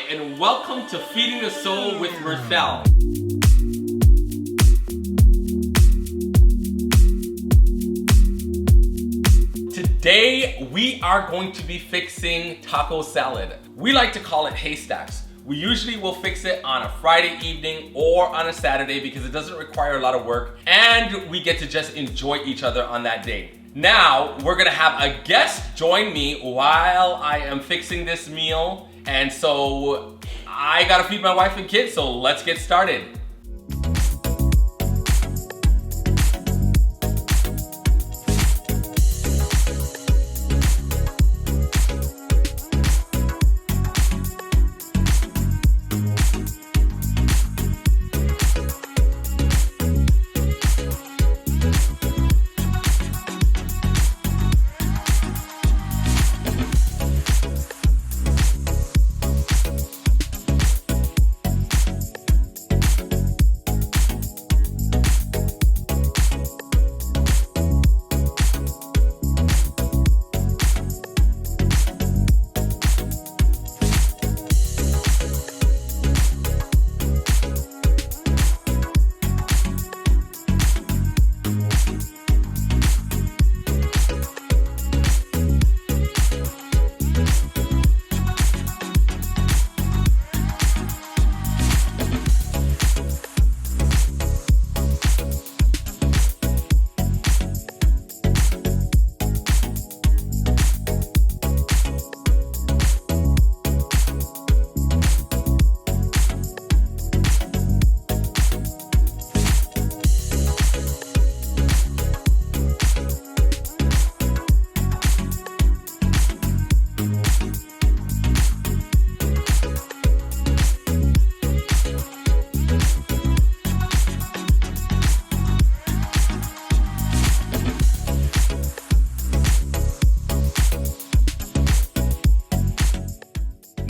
and welcome to Feeding the Soul with Mirthell. Today, we are going to be fixing taco salad. We like to call it haystacks. We usually will fix it on a Friday evening or on a Saturday because it doesn't require a lot of work and we get to just enjoy each other on that day. Now, we're gonna have a guest join me while I am fixing this meal. And so I gotta feed my wife and kids, so let's get started.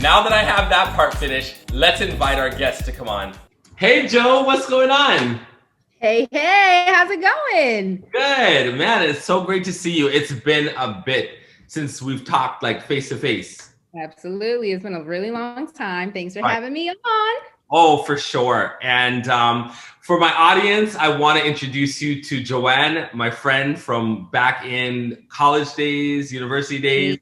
Now that I have that part finished, let's invite our guest to come on. Hey Joe, what's going on? Hey, how's it going? Good, man. It's so great to see you. It's been a bit since we've talked like face to face. Absolutely. It's been a really long time. Thanks for having me on. Oh, for sure. And for my audience, I want to introduce you to Johann, my friend from back in college days, university days.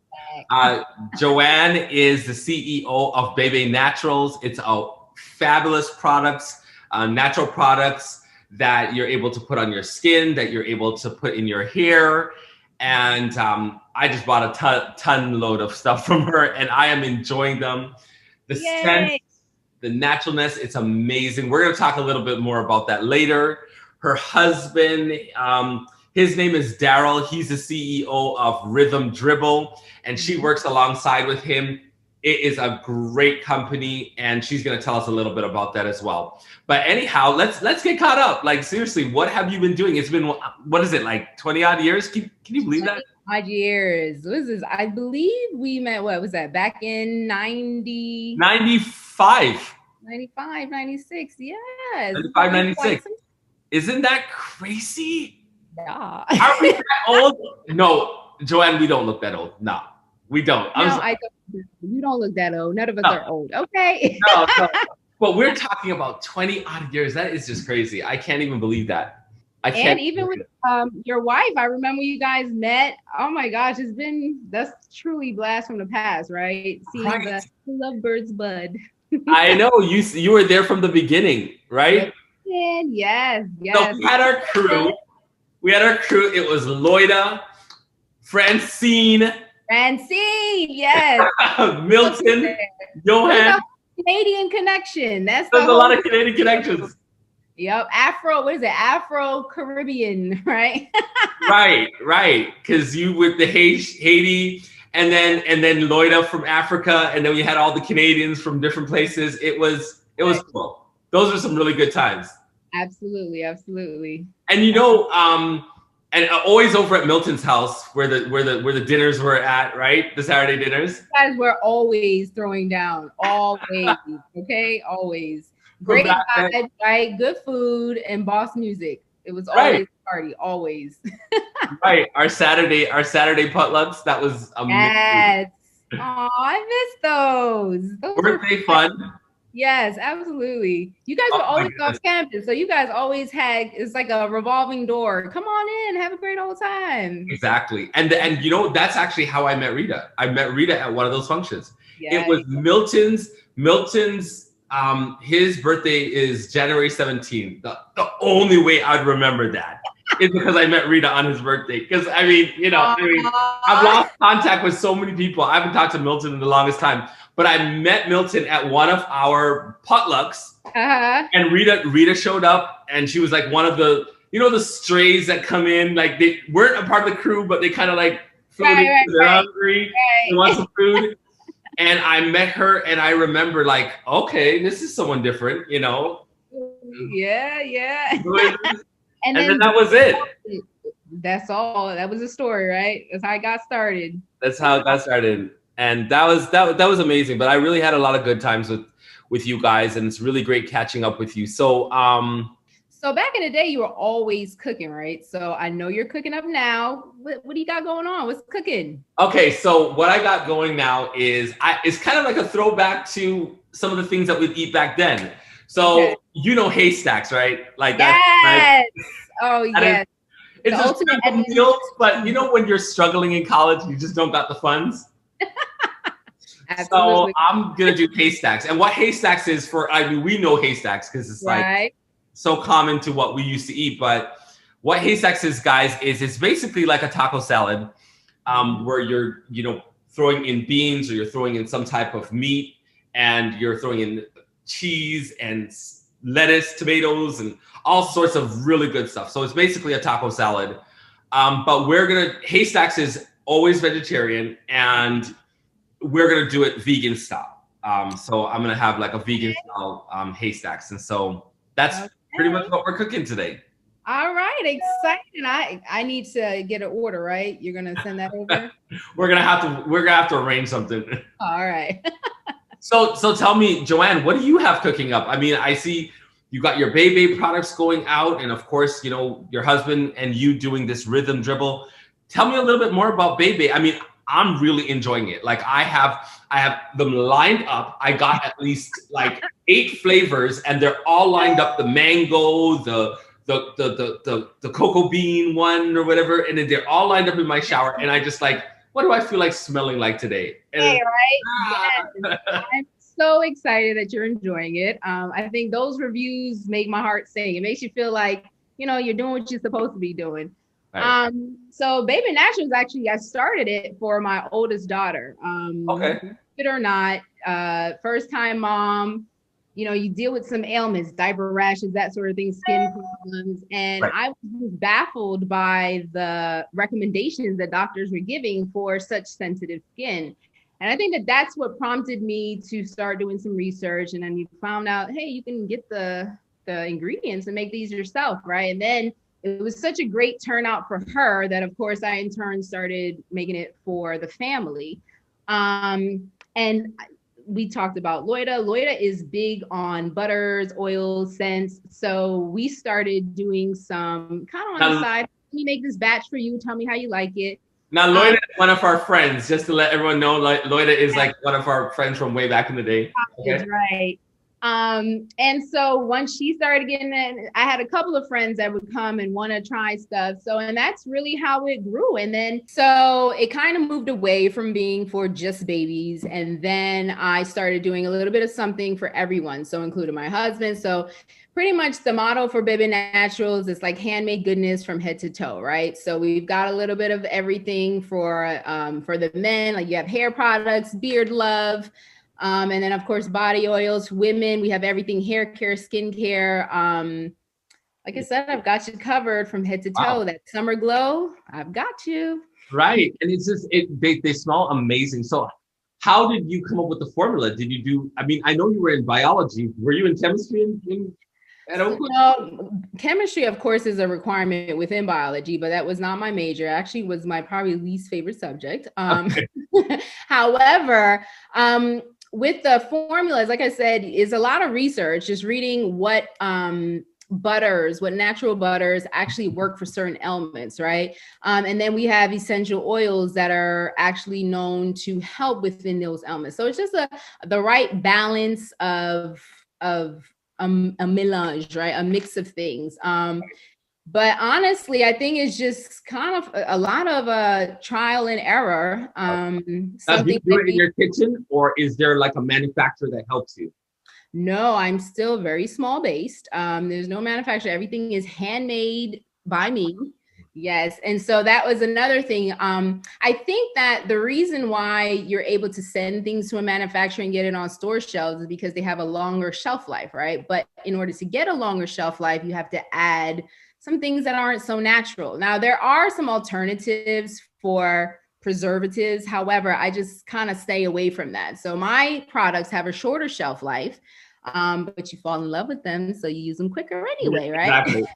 Johann is the CEO of BeBe Naturals. It's a fabulous products, natural products that you're able to put on your skin, that you're able to put in your hair. And I just bought a ton load of stuff from her and I am enjoying them. The scent, the naturalness, it's amazing. We're going to talk a little bit more about that later. Her husband, his name is Daryl. He's the CEO of Dribble, and she works alongside with him. It is a great company, and she's going to tell us a little bit about that as well. But anyhow, let's get caught up. Like seriously, what have you been doing? It's been, what is it, like 20 odd years? Can you believe that? 20 odd years. What is this? I believe we met, what was that, back in 95, 96. Yes. 95, 96. Isn't that crazy? Yeah. Are we that old? No, Johann, we don't look that old. No, we don't. I don't. You don't look that old. None of us are old. Okay. No. But we're talking about 20 odd years. That is just crazy. I can't even believe that. And even with your wife, I remember you guys met. Oh my gosh, that's truly blast from the past, right? Seeing the lovebirds bud. I know you were there from the beginning, right? Yes. So we had our crew. It was Loida, Francine, yes. Milton, Johann. Canadian connection. There's a lot of Canadian connections. Yep. Afro-Caribbean, right? right. Because you with the Haiti and then Loida from Africa, and then we had all the Canadians from different places. It was cool. Those are some really good times. Absolutely. And and always over at Milton's house where the dinners were at, right? The Saturday dinners. You guys were always throwing down, always. Okay, always. Great vibes, right? Good food and boss music. It was always a party, always. Right. Our Saturday potlucks, that was amazing. Oh, I miss those. Those were Birthday fun. fun. Yes, absolutely. You guys Oh were my always goodness. off campus, so you guys always had, it's like a revolving door. Come on in, have a great old time. Exactly. And you know, that's actually how I met Rita. I met Rita at one of those functions. It Yeah. was Milton's his birthday is January 17th. The only way I'd remember that is because I met Rita on his birthday. Because I've lost contact with so many people. I haven't talked to Milton in the longest time. But I met Milton at one of our potlucks. And Rita showed up, and she was like one of the, the strays that come in, like they weren't a part of the crew, but they kind of like floated. They're hungry, they want some food. And I met her, and I remember like, okay, this is someone different, Yeah. And then that was it. That's all. That was the story, right? That's how I got started. That's how it got started. And that was amazing. But I really had a lot of good times with you guys, and it's really great catching up with you. So so back in the day, you were always cooking, right? So I know you're cooking up now. What do you got going on? What's cooking? Okay, so what I got going now is it's kind of like a throwback to some of the things that we'd eat back then. So haystacks, right? Like that. Yes. Oh yes. It's a simple meals, but when you're struggling in college, you just don't got the funds. So I'm gonna do haystacks. And what haystacks is we know haystacks because it's like so common to what we used to eat. But what haystacks is, guys, is it's basically like a taco salad, where you're throwing in beans, or you're throwing in some type of meat, and you're throwing in cheese and lettuce, tomatoes, and all sorts of really good stuff. So it's basically a taco salad. But haystacks is always vegetarian, and we're gonna do it vegan style. So I'm gonna have like a vegan style haystacks, and so that's pretty much what we're cooking today. All right, exciting! I need to get an order, right? You're gonna send that over. We're gonna have to arrange something. All right. So tell me, Joanne, what do you have cooking up? I mean, I see you got your BeBe products going out, and of course, your husband and you doing this rhythm dribble. Tell me a little bit more about BeBe. I mean, I'm really enjoying it. Like I have them lined up. I got at least like 8 flavors, and they're all lined up. The mango, the cocoa bean one or whatever, and then they're all lined up in my shower. And I just like, what do I feel like smelling like today? And Yes. I'm so excited that you're enjoying it. I think those reviews make my heart sing. It makes you feel like you're doing what you're supposed to be doing. Right. So BeBe Naturals, actually, I started it for my oldest daughter. Okay. Believe it or not, first time mom, you deal with some ailments, diaper rashes, that sort of thing, skin problems. And I was baffled by the recommendations that doctors were giving for such sensitive skin. And I think that that's what prompted me to start doing some research. And then you found out, hey, you can get the ingredients and make these yourself, right? And then it was such a great turnout for her that, of course, I in turn started making it for the family. And we talked about Loida. Loida is big on butters, oils, scents. So we started doing some kind of on the side. Let me make this batch for you. Tell me how you like it. Now, Loida is one of our friends. Just to let everyone know, Loida is like one of our friends from way back in the day. Okay. Right. And so once she started getting in, I had a couple of friends that would come and want to try stuff. So, and that's really how it grew. And then, so it kind of moved away from being for just babies. And then I started doing a little bit of something for everyone. So including my husband. So pretty much the motto for BeBe Naturals is like handmade goodness from head to toe, right? So we've got a little bit of everything for the men, like you have hair products, beard love, and then of course body oils. Women, we have everything, hair care, skincare. Like I said, I've got you covered from head to toe. Wow. That summer glow, I've got you. Right, and it's just they smell amazing. So how did you come up with the formula? Did you do? I mean, I know you were in biology. Were you in chemistry at Oakland? No, chemistry, of course, is a requirement within biology, but that was not my major. Actually, was my probably least favorite subject. Okay. However, with the formulas, like I said, is a lot of research, just reading what butters, what natural butters actually work for certain ailments, right? And then we have essential oils that are actually known to help within those ailments. So it's just the right balance of a melange, right? A mix of things. But honestly, I think it's just kind of a lot of trial and error. Now, do you do it in your kitchen, or is there like a manufacturer that helps you? No, I'm still very small based. There's no manufacturer. Everything is handmade by me. Yes. And so that was another thing. I think that the reason why you're able to send things to a manufacturer and get it on store shelves is because they have a longer shelf life, right? But in order to get a longer shelf life, you have to add some things that aren't so natural. Now, there are some alternatives for preservatives. However, I just kind of stay away from that. So my products have a shorter shelf life, but you fall in love with them, so you use them quicker anyway, right? Exactly.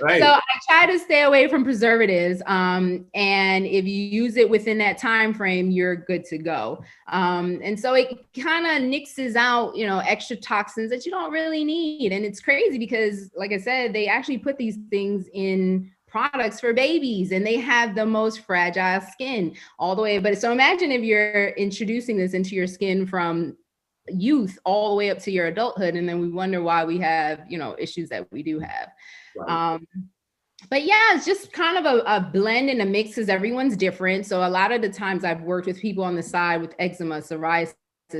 Right. So I try to stay away from preservatives. And if you use it within that time frame, you're good to go. And so it kind of nixes out, extra toxins that you don't really need. And it's crazy because, like I said, they actually put these things in products for babies, and they have the most fragile skin all the way. But so imagine if you're introducing this into your skin from youth all the way up to your adulthood, and then we wonder why we have, issues that we do have. Right. But yeah, it's just kind of a blend and a mix because everyone's different. So a lot of the times I've worked with people on the side with eczema, psoriasis,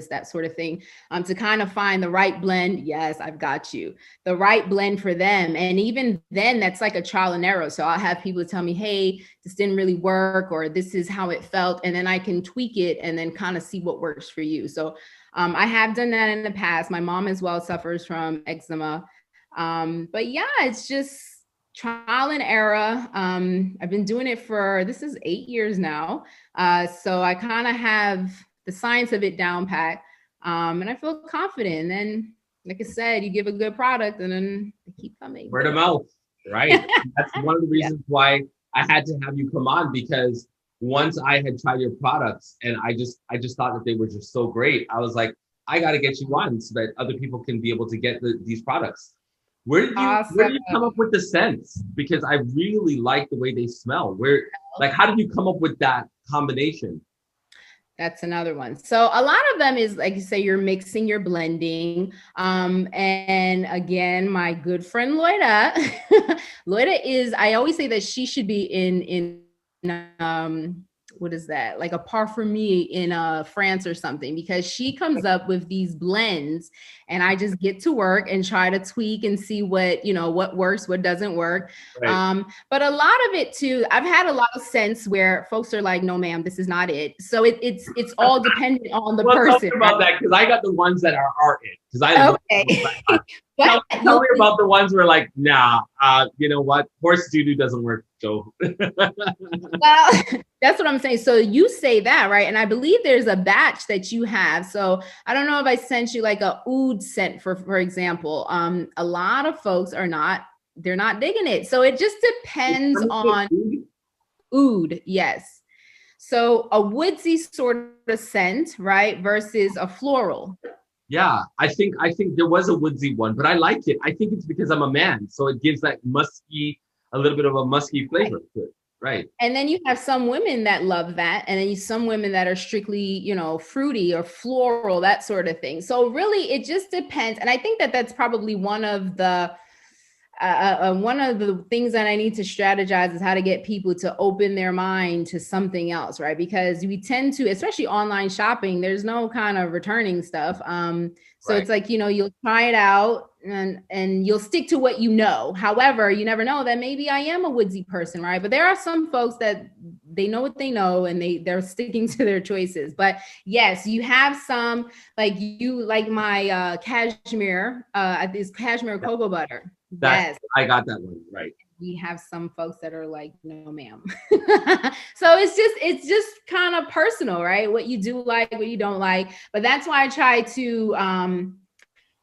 that sort of thing, to kind of find the right blend. Yes, I've got you. The right blend for them. And even then, that's like a trial and error. So I'll have people tell me, hey, this didn't really work, or this is how it felt. And then I can tweak it and then kind of see what works for you. So I have done that in the past. My mom as well suffers from eczema. But yeah, it's just trial and error. I've been doing it this is 8 years now. So I kind of have the science of it down pat. And I feel confident. And then, like I said, you give a good product and then they keep coming. Word of mouth, right? That's one of the reasons why I had to have you come on, because once I had tried your products and I just thought that they were just so great. I was like, I got to get you on so that other people can be able to get these products. Where did you come up with the scents? Because I really like the way they smell. How did you come up with that combination? That's another one. So a lot of them is, like you say, you're mixing, you're blending. And again, my good friend Loida, I always say that she should be in what is that? Like a parfumie in France or something, because she comes up with these blends and I just get to work and try to tweak and see what works, what doesn't work. Right. But a lot of it too, I've had a lot of scents where folks are like, no, ma'am, this is not it. So it's all dependent on the person. Tell me about that, because I got the ones that are it. Because I tell me about the ones where like, nah, you know what? Horse doo-doo doesn't work, Joe. Well, that's what I'm saying. So you say that, right? And I believe there's a batch that you have. So I don't know if I sent you like a oud scent, for example. A lot of folks they're not digging it. So it just depends on oud. Yes. So a woodsy sort of scent, right? Versus a floral. Yeah, I think there was a woodsy one, but I like it. I think it's because I'm a man. So it gives that a little bit of a musky flavor to it. Right. And then you have some women that love that. And then some women that are strictly, fruity or floral, that sort of thing. So really, it just depends. And I think that that's probably one of the things that I need to strategize is how to get people to open their mind to something else, right? Because we tend to, especially online shopping, there's no kind of returning stuff. So It's like, you'll try it out and you'll stick to what you know. However, you never know that maybe I am a woodsy person, right? But there are some folks that they know what they know and they're sticking to their choices. But yes, you have some, like my cashmere, this cashmere cocoa butter. Yes, I got that one right. We have some folks that are like, no, ma'am. So it's just kind of personal, right? What you do like, what you don't like. But that's why I try to,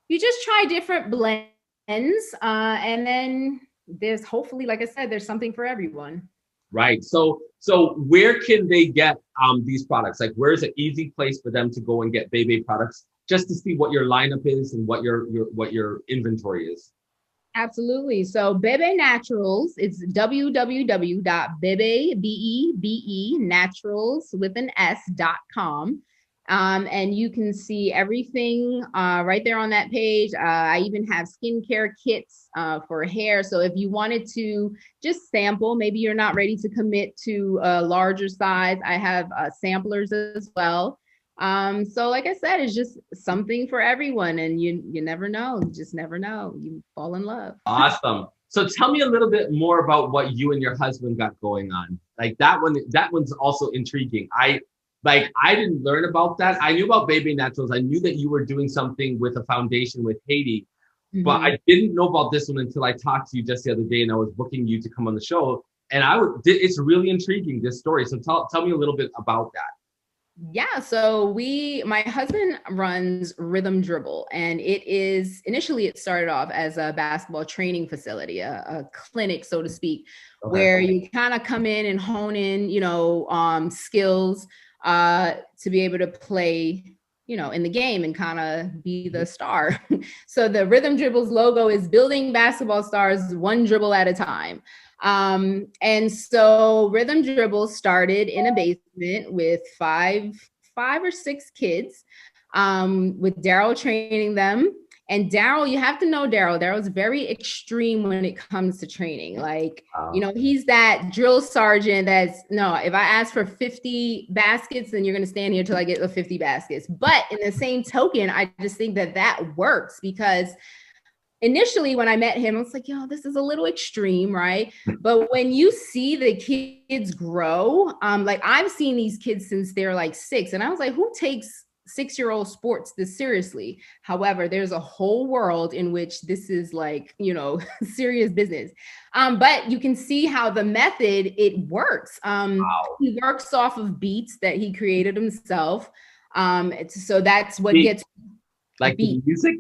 you just try different blends. And then there's hopefully, like I said, there's something for everyone. Right. So where can they get these products? Like, where's an easy place for them to go and get BeBe products, just to see what your lineup is and what your inventory is? Absolutely. So BeBe Naturals, it's www.bebe, B-E-B-E, naturals with an S.com. And you can see everything right there on that page. I even have skincare kits for hair. So if you wanted to just sample, maybe you're not ready to commit to a larger size, I have samplers as well. So like I said, it's just something for everyone, and you never know. You just never know. You fall in love. Awesome. So tell me a little bit more about what you and your husband got going on. Like that one's also intriguing. I didn't learn about that. I knew about BeBe Naturals. I knew that you were doing something with a foundation with Haiti, but I didn't know about this one until I talked to you just the other day and I was booking you to come on the show. And it's really intriguing, this story. So tell me a little bit about that. Yeah, so my husband runs Rhythm Dribble, and initially it started off as a basketball training facility, a clinic, so to speak, where you kind of come in and hone in, skills to be able to play, in the game and kind of be the star. So the Rhythm Dribbles logo is building basketball stars one dribble at a time. And so Rhythm Dribble started in a basement with five or six kids, with Daryl training them. And Daryl, you have to know Daryl. Daryl's very extreme when it comes to training. Like, he's that drill sergeant if I ask for 50 baskets, then you're going to stand here till I get the 50 baskets. But in the same token, I just think that works because initially when I met him, I was like, this is a little extreme, right? But when you see the kids grow, like I've seen these kids since they're like 6, and I was like, who takes 6-year-old sports this seriously? However, there's a whole world in which this is like, serious business. But you can see how the method, it works. He works off of beats that he created himself. So that's what gets like beat. Music.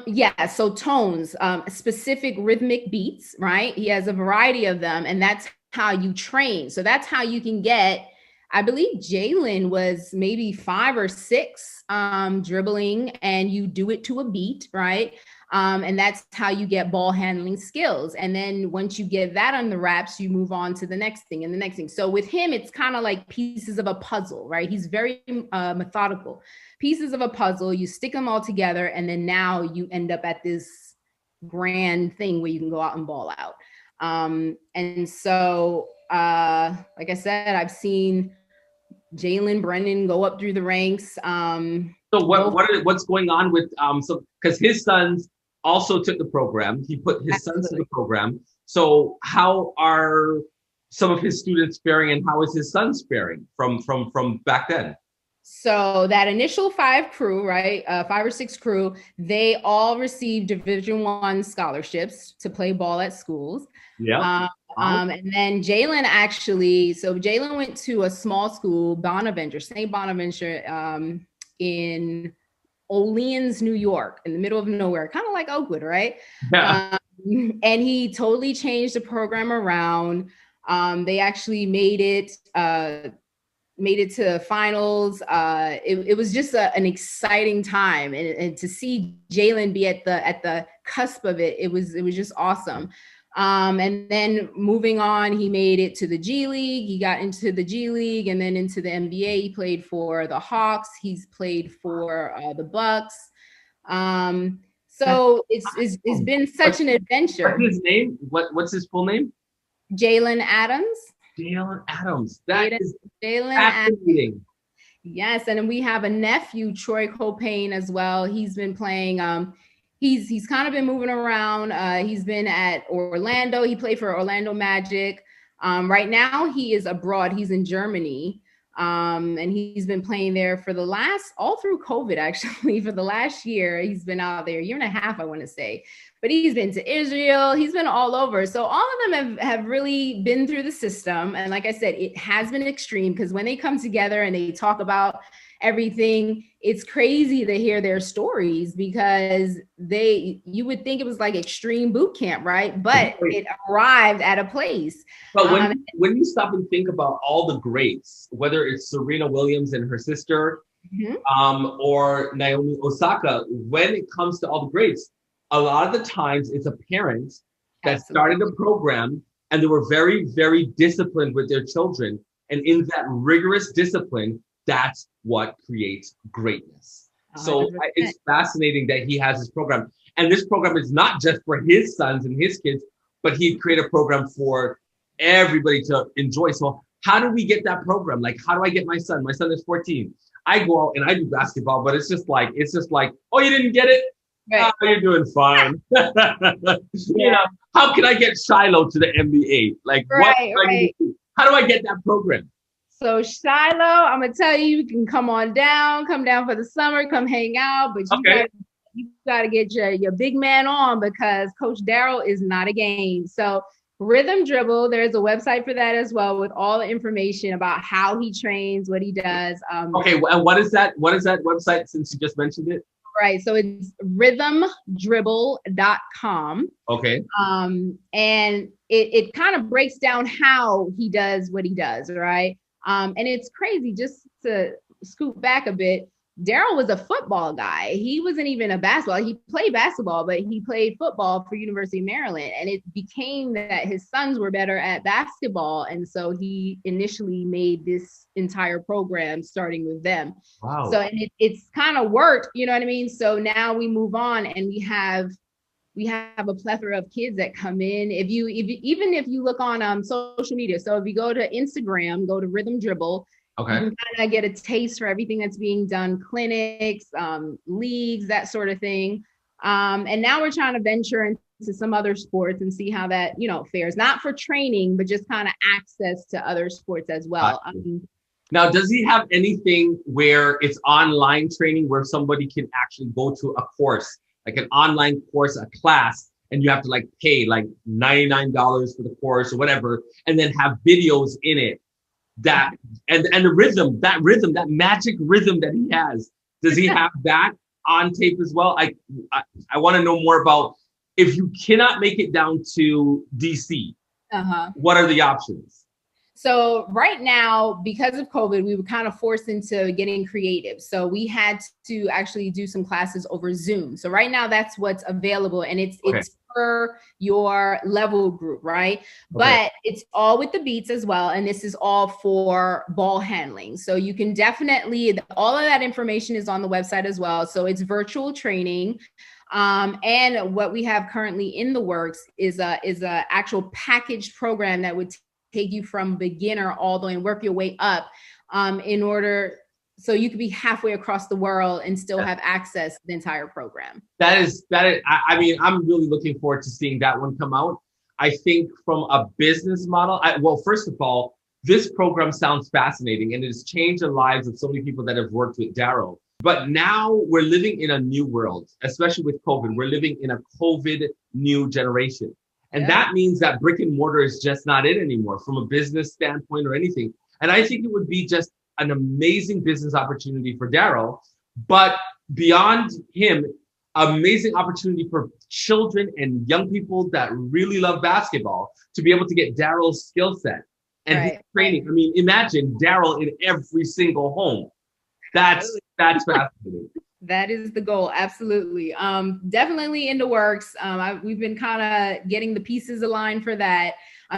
Yeah, so tones, specific rhythmic beats, right? He has a variety of them, and that's how you train. So that's how you can get, I believe Jalen was maybe 5 or 6 dribbling, and you do it to a beat, right? And that's how you get ball handling skills. And then once you get that on the wraps, you move on to the next thing and the next thing. So with him, it's kind of like pieces of a puzzle, right? He's very methodical. Pieces of a puzzle, you stick them all together, and then now you end up at this grand thing where you can go out and ball out. And so, like I said, I've seen Jalen Brennan go up through the ranks. So what's going on with so because his sons also took the program, he put his sons in the program. So how are some of his students faring, and how is his sons faring from back then? So that initial 5 crew, right? 5 or 6 crew, they all received Division I scholarships to play ball at schools. Yeah. And then Jalen Jalen went to a small school, Bonaventure, St. Bonaventure, in Orleans, New York, in the middle of nowhere, kind of like Oakwood, right? Yeah. And he totally changed the program around. They actually made it to finals. It was just an exciting time, and to see Jalen be at the cusp of it, it was just awesome. And then moving on, he made it to the G League. He got into the G League and then into the NBA. He played for the Hawks. He's played for the Bucks. So it's been such an adventure. What's his name? What's his full name? Jalen Adams. Jalen Adams. That is Jalen fascinating. Adams. Yes, and then we have a nephew, Troy Copain, as well. He's been playing. He's kind of been moving around. He's been at Orlando. He played for Orlando Magic. Right now, he is abroad. He's in Germany. And he's been playing there all through COVID, actually, for the last year. He's been out there, 1.5 years, I want to say. But he's been to Israel. He's been all over. So all of them have really been through the system. And like I said, it has been extreme, because when they come together and they talk about everything, it's crazy to hear their stories, because you would think it was like extreme boot camp, right? But it arrived at a place. But when you stop and think about all the greats, whether it's Serena Williams and her sister, or Naomi Osaka, when it comes to all the greats, a lot of the times it's a parent that started a program and they were very, very disciplined with their children. And in that rigorous discipline, that's what creates greatness. 100%. So it's fascinating that he has this program. And this program is not just for his sons and his kids, but he created a program for everybody to enjoy. So how do we get that program? Like, how do I get my son? My son is 14. I go out and I do basketball, but it's just like, oh, you didn't get it? Right. Oh, you're doing fine. You know, how can I get Shiloh to the NBA? Like, how do I get that program? So Shiloh, I'm gonna tell you, you can come down for the summer, come hang out, but you gotta get your big man on, because Coach Darryl is not a game. So Rhythm Dribble, there's a website for that as well, with all the information about how he trains, what he does. Okay, and what is that website, since you just mentioned it? Right, so it's rhythmdribble.com. Okay. And it kind of breaks down how he does what he does, right? And it's crazy, just to scoot back a bit. Darryl was a football guy. He wasn't even a basketball. He played basketball, but he played football for University of Maryland. And it became that his sons were better at basketball. And so he initially made this entire program starting with them. Wow. So, and it's kind of worked, you know what I mean? So now we move on and we have a plethora of kids that come in. Even if you look on social media, so if you go to Instagram, go to Rhythm Dribble, okay, you can kind of get a taste for everything that's being done, clinics, leagues, that sort of thing. And now we're trying to venture into some other sports and see how that, fares, not for training, but just kind of access to other sports as well. Now, does he have anything where it's online training where somebody can actually go to a course, like an online course, a class, and you have to pay $99 for the course or whatever, and then have videos in it? That and the rhythm, that magic rhythm that he has, does he have that on tape as well? I want to know more about, if you cannot make it down to DC, what are the options? So right now, because of COVID, we were kind of forced into getting creative. So we had to actually do some classes over Zoom. So right now that's what's available, and it's per your level group, right? Okay. But it's all with the beats as well. And this is all for ball handling. So you can definitely, all of that information is on the website as well. So it's virtual training. And what we have currently in the works is a actual packaged program that would take you from beginner all the way and work your way up, in order so you could be halfway across the world and still have access to the entire program. That is. I mean, I'm really looking forward to seeing that one come out. I think from a business model, well, first of all, this program sounds fascinating, and it has changed the lives of so many people that have worked with Darryl. But now we're living in a new world, especially with COVID. We're living in a COVID new generation. And that means that brick and mortar is just not it anymore from a business standpoint or anything. And I think it would be just an amazing business opportunity for Darryl, but beyond him, amazing opportunity for children and young people that really love basketball to be able to get Darryl's skill set and his training. I mean, imagine Darryl in every single home. That's fascinating. That is the goal. Absolutely. Definitely in the works. We've been kind of getting the pieces aligned for that,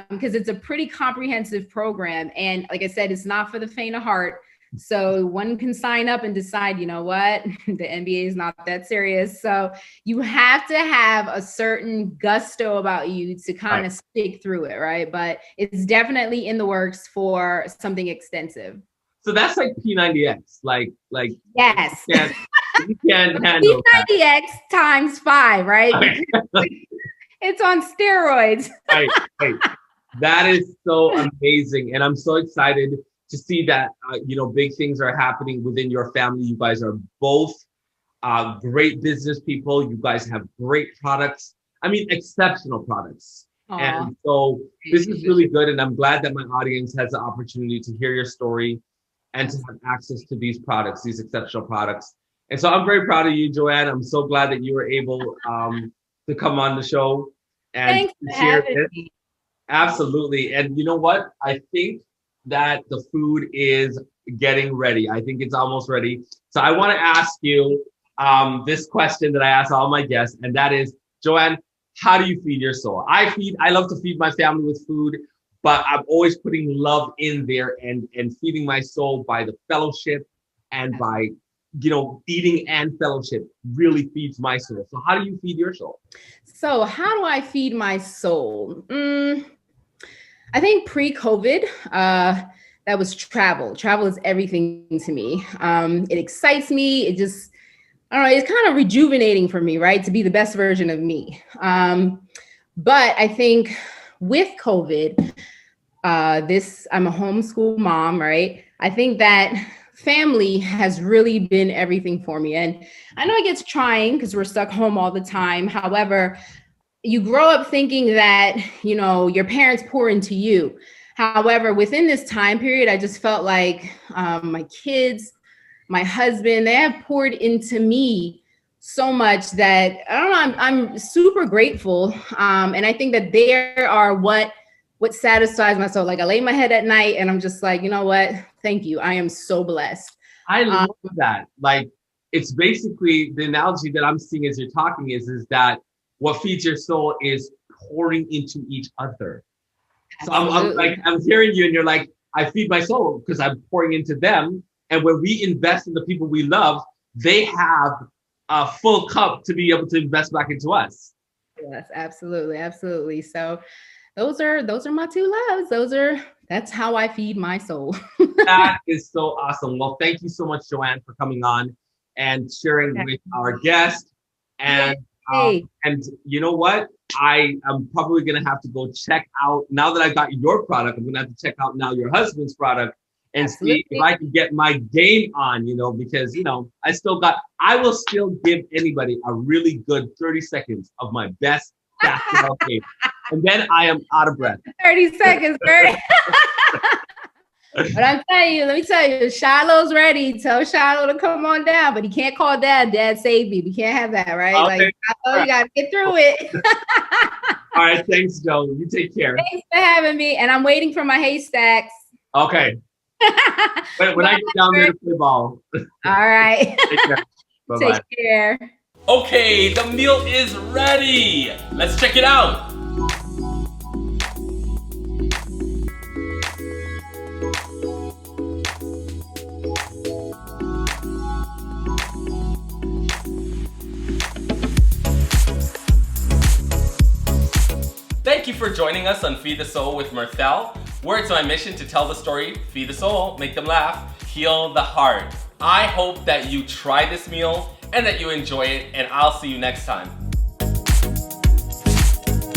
because it's a pretty comprehensive program. And like I said, it's not for the faint of heart. So one can sign up and decide, you know what, the NBA is not that serious. So you have to have a certain gusto about you to kind of stick through it, right? But it's definitely in the works for something extensive. So that's like P90X, like yes. You can't handle P90X times 5, right? It's on steroids. Right. That is so amazing, and I'm so excited to see that big things are happening within your family. You guys are both great business people. You guys have great products. I mean, exceptional products. Aww. And so this is really good, and I'm glad that my audience has the opportunity to hear your story and to have access to these products, these exceptional products. And so I'm very proud of you, Joanne. I'm so glad that you were able to come on the show and share it. Absolutely. And you know what? I think that the food is getting ready. I think it's almost ready. So I want to ask you this question that I ask all my guests, and that is, Joanne, how do you feed your soul? I love to feed my family with food, but I'm always putting love in there and feeding my soul by the fellowship and by, eating and fellowship really feeds my soul. So how do you feed your soul? So how do I feed my soul? I think pre-COVID, that was travel. Travel is everything to me. It excites me. It just, I don't know, it's kind of rejuvenating for me, right? To be the best version of me. But I think with COVID, I'm a homeschool mom, right? I think that family has really been everything for me. And I know it gets trying because we're stuck home all the time. However, you grow up thinking that, your parents pour into you. However, within this time period, I just felt like my kids, my husband, they have poured into me so much that, I don't know, I'm super grateful. And I think that they are what satisfies my soul. Like I lay my head at night and I'm just like, you know what? Thank you. I am so blessed. I love that. Like, it's basically the analogy that I'm seeing as you're talking is that what feeds your soul is pouring into each other. Absolutely. So I'm hearing you and you're like, I feed my soul because I'm pouring into them. And when we invest in the people we love, they have a full cup to be able to invest back into us. Yes, absolutely. Absolutely. So those are my two loves. That's how I feed my soul. That is so awesome. Well, thank you so much, Joanne, for coming on and sharing with our guest. And and you know what? I am probably going to have to go check out, now that I got your product, I'm going to have to check out now your husband's product and see if I can get my game on, because, I will still give anybody a really good 30 seconds of my best basketball game. And then I am out of breath. 30 seconds, Kurt. But I'm telling you, let me tell you, Shiloh's ready. Tell Shiloh to come on down, but he can't call Dad. Dad saved me. We can't have that, right? Okay. Like, Shiloh, you got to get through it. All right. Thanks, Joe. You take care. Thanks for having me. And I'm waiting for my haystacks. Okay. when I get down there to play ball. All right. Take care. Bye-bye. Take care. Okay, the meal is ready. Let's check it out. Thank you for joining us on Feed the Soul with Mirthell, where it's my mission to tell the story, feed the soul, make them laugh, heal the heart. I hope that you try this meal and that you enjoy it, and I'll see you next time.